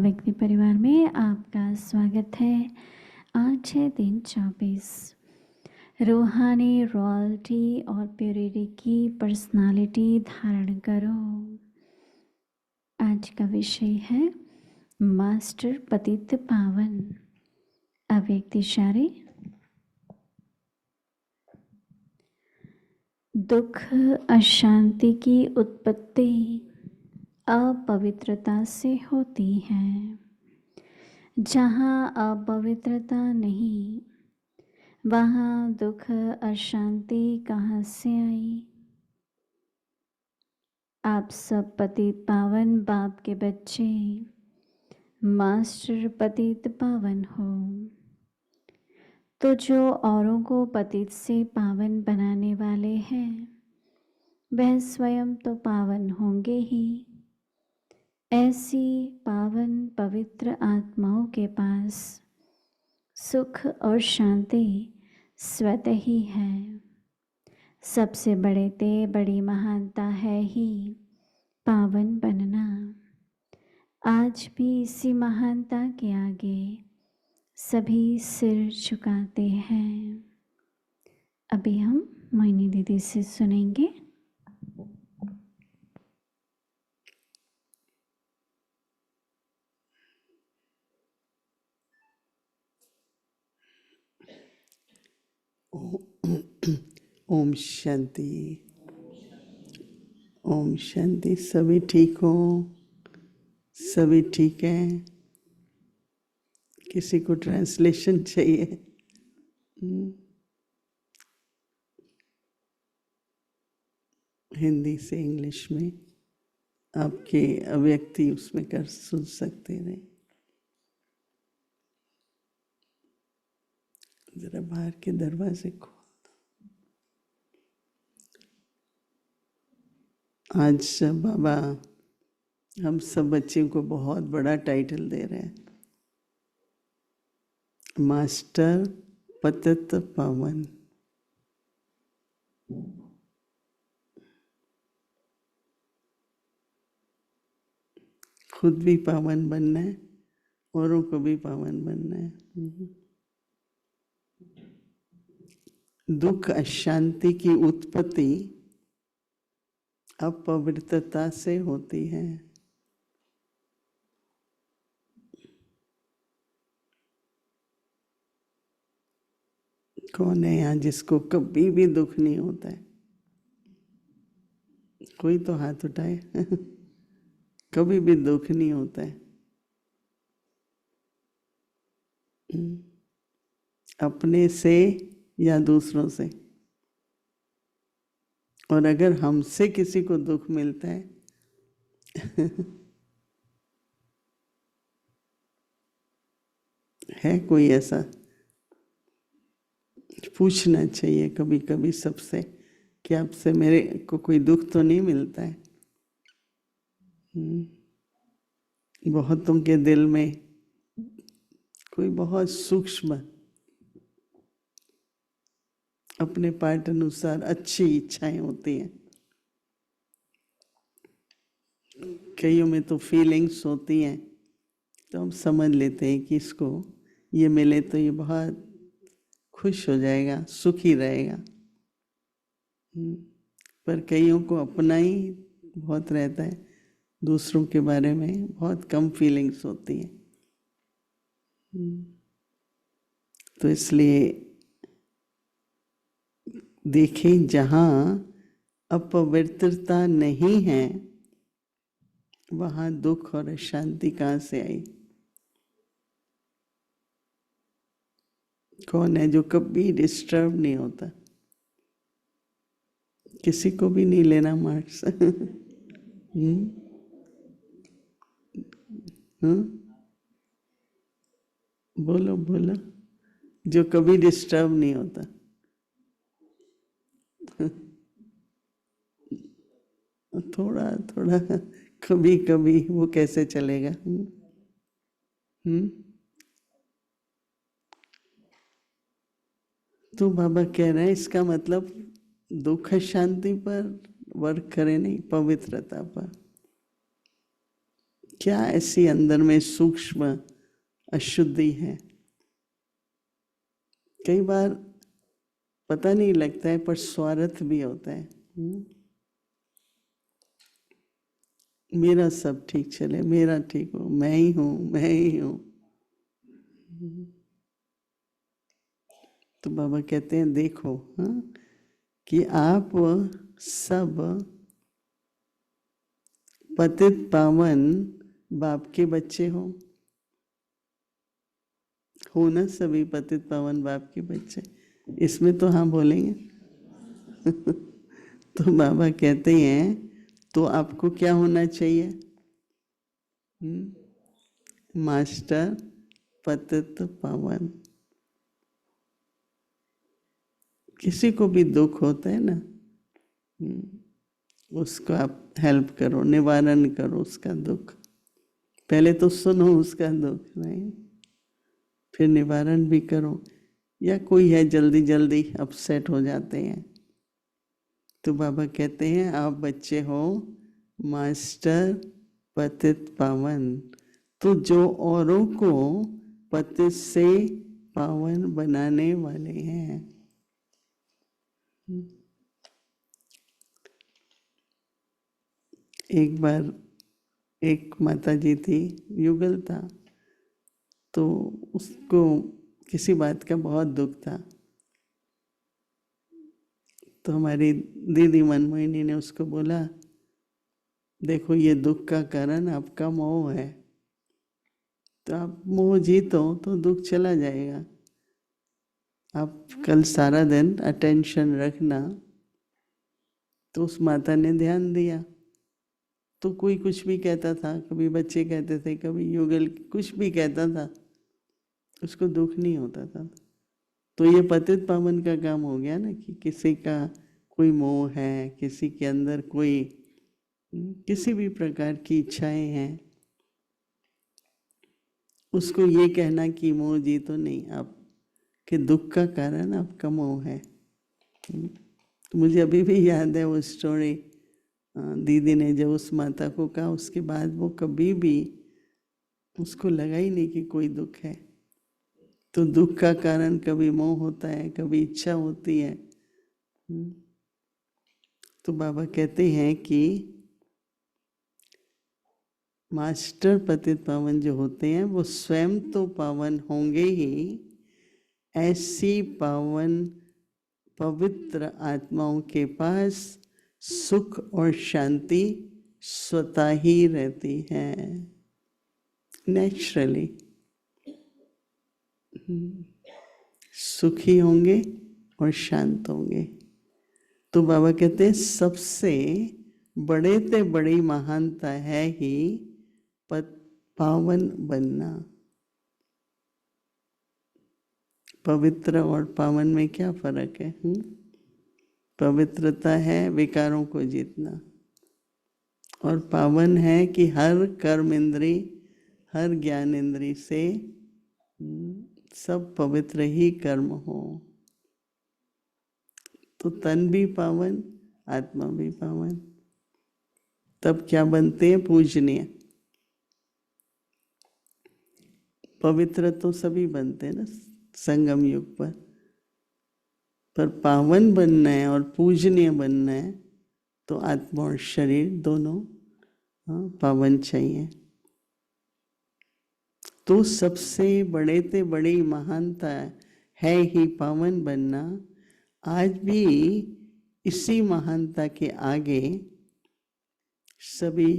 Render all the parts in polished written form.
व्यक्ति परिवार में आपका स्वागत है। आज है दिन 24। रूहानी रॉयल्टी और प्योरिटी की पर्सनालिटी धारण करो। आज का विषय है मास्टर पतित पावन। अव्यक्त इशारे। दुख अशांति की उत्पत्ति अपवित्रता से होती है। जहाँ अपवित्रता नहीं, वहाँ दुख अशांति कहाँ से आई। आप सब पतित पावन बाप के बच्चे, मास्टर पतित पावन हो, तो जो औरों को पतित से पावन बनाने वाले हैं, वह स्वयं तो पावन होंगे ही। ऐसी पावन पवित्र आत्माओं के पास सुख और शांति स्वतः ही है। सबसे बड़ी महानता है ही पावन बनना। आज भी इसी महानता के आगे सभी सिर झुकाते हैं। अभी हम मोहिनी दीदी से सुनेंगे। ओम शांति। ओम शांति। सभी ठीक हो? सभी ठीक हैं? किसी को ट्रांसलेशन चाहिए? हिंदी से इंग्लिश में आपके अव्यक्ति उसमें कर सुन सकते हैं। जरा बाहर के दरवाजे खोल दो। आज बाबा हम सब बच्चों को बहुत बड़ा टाइटल दे रहे हैं, मास्टर पतित पावन। खुद भी पावन बनना है, औरों को भी पावन बनना है। दुख अशांति की उत्पत्ति अपवित्रता से होती है। कौन है यहाँ जिसको कभी भी दुख नहीं होता है? कोई तो हाथ उठाए। कभी भी दुख नहीं होता है। अपने से या दूसरों से। और अगर हमसे किसी को दुख मिलता है है कोई ऐसा? पूछना चाहिए कभी कभी सबसे कि आपसे मेरे को कोई दुख तो नहीं मिलता है। बहुतों के दिल में कोई बहुत सूक्ष्म अपने पाठ अनुसार अच्छी इच्छाएं होती हैं। कईयों में तो फीलिंग्स होती हैं, तो हम समझ लेते हैं कि इसको ये मिले तो ये बहुत खुश हो जाएगा, सुखी रहेगा। पर कईयों को अपना ही बहुत रहता है, दूसरों के बारे में बहुत कम फीलिंग्स होती हैं। तो इसलिए देखें, जहाँ अपवित्रता नहीं है वहाँ दुख और अशांति कहाँ से आई? कौन है जो कभी डिस्टर्ब नहीं होता? किसी को भी नहीं लेना मार्क्स। बोलो बोलो, जो कभी डिस्टर्ब नहीं होता। थोड़ा थोड़ा कभी कभी वो कैसे चलेगा? तो बाबा कह रहे हैं इसका मतलब दुख शांति पर वर्क करे नहीं, पवित्रता पर। क्या ऐसी अंदर में सूक्ष्म अशुद्धि है। कई बार पता नहीं लगता है, पर स्वार्थ भी होता है। मेरा सब ठीक चले, मेरा ठीक हो, मैं ही हूँ, मैं ही हूँ। तो बाबा कहते हैं देखो, कि आप सब पतित पावन बाप के बच्चे हो ना, सभी पतित पावन बाप के बच्चे। इसमें तो हाँ बोलेंगे। तो बाबा कहते हैं तो आपको क्या होना चाहिए? मास्टर पतित पावन। किसी को भी दुख होता है ना, उसको आप हेल्प करो, निवारण करो उसका दुख। पहले तो सुनो उसका दुख, नहीं फिर निवारण भी करो। या कोई है जल्दी जल्दी अपसेट हो जाते हैं, तो बाबा कहते हैं आप बच्चे हो मास्टर पतित पावन। तो जो औरों को पतित से पावन बनाने वाले हैं। एक बार एक माता जी थी, युगल था, तो उसको किसी बात का बहुत दुख था। तो हमारी दीदी मनमोहिनी ने उसको बोला, देखो ये दुख का कारण आपका मोह है, तो आप मोह जीतो तो दुख चला जाएगा। आप कल सारा दिन अटेंशन रखना। तो उस माता ने ध्यान दिया। तो कोई कुछ भी कहता था, कभी बच्चे कहते थे, कभी युगल कुछ भी कहता था, उसको दुख नहीं होता था। तो ये पतित पावन का काम हो गया ना, कि किसी का कोई मोह है, किसी के अंदर कोई किसी भी प्रकार की इच्छाएं हैं, उसको ये कहना कि मोह जी तो नहीं, आप के दुख का कारण आपका मोह है। तो मुझे अभी भी याद है वो स्टोरी। दीदी ने जब उस माता को कहा, उसके बाद वो कभी भी उसको लगा ही नहीं कि कोई दुख है। तो दुख का कारण कभी मोह होता है, कभी इच्छा होती है। तो बाबा कहते हैं कि मास्टर पतित पावन जो होते हैं वो स्वयं तो पावन होंगे ही, ऐसी पावन पवित्र आत्माओं के पास सुख और शांति स्वतः ही रहती है, नेचुरली। सुखी होंगे और शांत होंगे। तो बाबा कहते हैं सबसे बड़े ते बड़ी महानता है ही पावन बनना। पवित्र और पावन में क्या फर्क है? पवित्रता है विकारों को जीतना, और पावन है कि हर कर्म इंद्री, हर ज्ञान इंद्री से सब पवित्र ही कर्म हो। तो तन भी पावन, आत्मा भी पावन। तब क्या बनते हैं? पूजनीय। पवित्र तो सभी बनते हैं ना संगम युग पर पावन बनना है और पूजनीय बनना है तो आत्मा और शरीर दोनों पावन चाहिए। तो सबसे बड़े ते बड़ी महानता है ही पावन बनना। आज भी इसी महानता के आगे सभी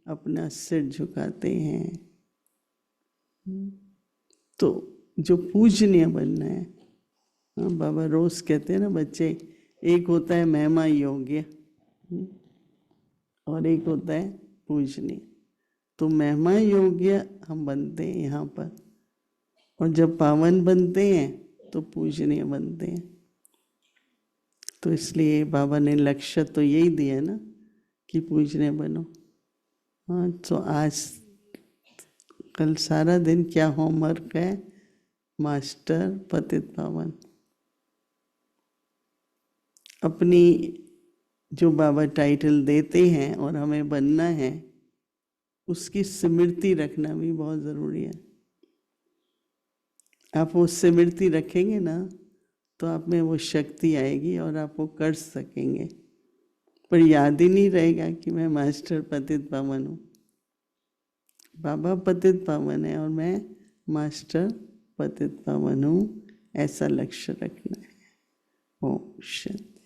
अपना सिर झुकाते हैं। तो जो पूजनीय बनना है, बाबा रोज कहते हैं ना बच्चे, एक होता है महिमा योग्य और एक होता है पूजनीय। तो महिमा योग्य हम बनते हैं यहाँ पर, और जब पावन बनते हैं तो पूजनीय बनते हैं। तो इसलिए बाबा ने लक्ष्य तो यही दिया ना कि पूजनीय बनो। हाँ, तो आज कल सारा दिन क्या होमवर्क है? मास्टर पतित पावन। अपनी जो बाबा टाइटल देते हैं और हमें बनना है, उसकी स्मृति रखना भी बहुत ज़रूरी है। आप वो स्मृति रखेंगे ना तो आप में वो शक्ति आएगी और आप वो कर सकेंगे। पर याद ही नहीं रहेगा कि मैं मास्टर पतित पावन हूँ। बाबा पतित पावन है और मैं मास्टर पतित पावन हूँ, ऐसा लक्ष्य रखना है। ओम शांति।